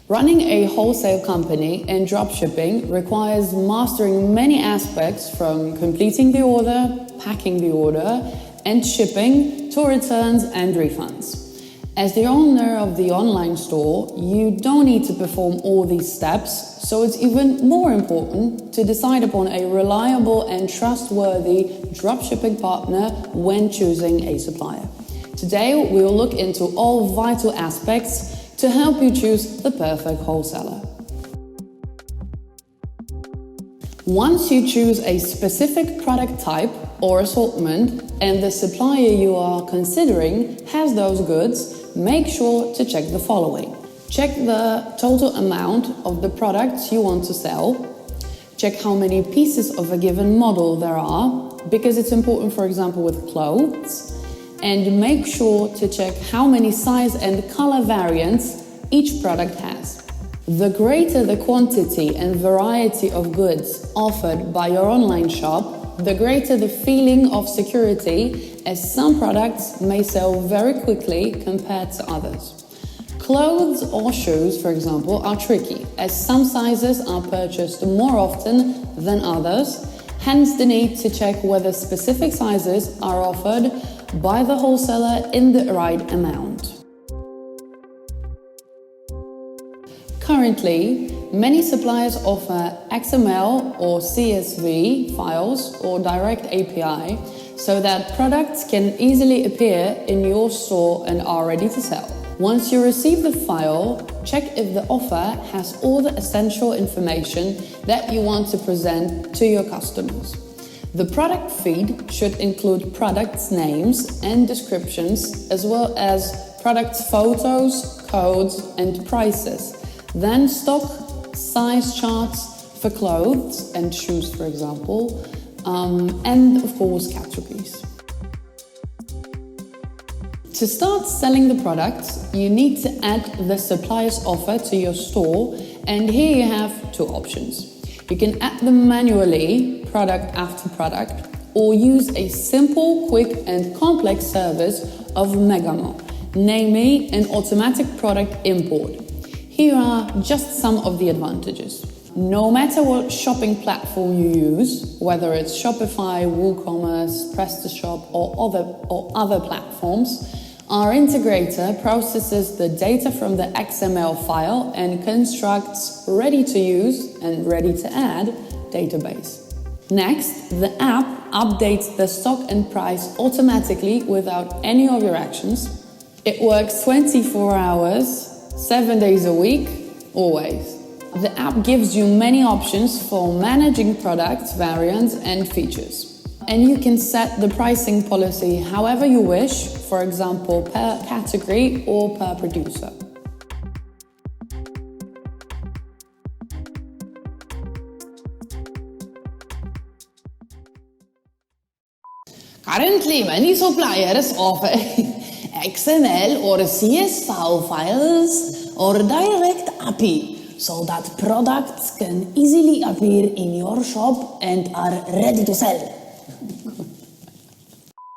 Running a wholesale company in dropshipping requires mastering many aspects, from completing the order, packing the order, and shipping to returns and refunds. As the owner of the online store, you don't need to perform all these steps, so it's even more important to decide upon a reliable and trustworthy dropshipping partner when choosing a supplier. Today, we will look into all vital aspects to help you choose the perfect wholesaler. Once you choose a specific product type or assortment and the supplier you are considering has those goods, make sure to check the following. Check the total amount of the products you want to sell. Check how many pieces of a given model there are, because it's important, for example, with clothes. And make sure to check how many size and color variants each product has. The greater the quantity and variety of goods offered by your online shop, the greater the feeling of security, as some products may sell very quickly compared to others. Clothes or shoes, for example, are tricky, as some sizes are purchased more often than others, hence the need to check whether specific sizes are offered by the wholesaler in the right amount. Currently, many suppliers offer XML or CSV files or direct API so that products can easily appear in your store and are ready to sell. Once you receive the file, check if the offer has all the essential information that you want to present to your customers. The product feed should include products' names and descriptions, as well as products' photos, codes, and prices. Then stock size charts for clothes and shoes, for example, and of course categories. To start selling the products, you need to add the supplier's offer to your store, and here you have two options. You can add them manually, product after product, or use a simple, quick and complex service of Megamo, namely an automatic product import. Here are just some of the advantages. No matter what shopping platform you use, whether it's Shopify, WooCommerce, PrestaShop or other platforms, our integrator processes the data from the XML file and constructs ready-to-use and ready-to-add database. Next, the app updates the stock and price automatically without any of your actions. It works 24 hours, 7 days a week, always. The app gives you many options for managing products, variants and features. And you can set the pricing policy however you wish, for example, per category or per producer. Currently, many suppliers offer XML or CSV files or direct API so that products can easily appear in your shop and are ready to sell.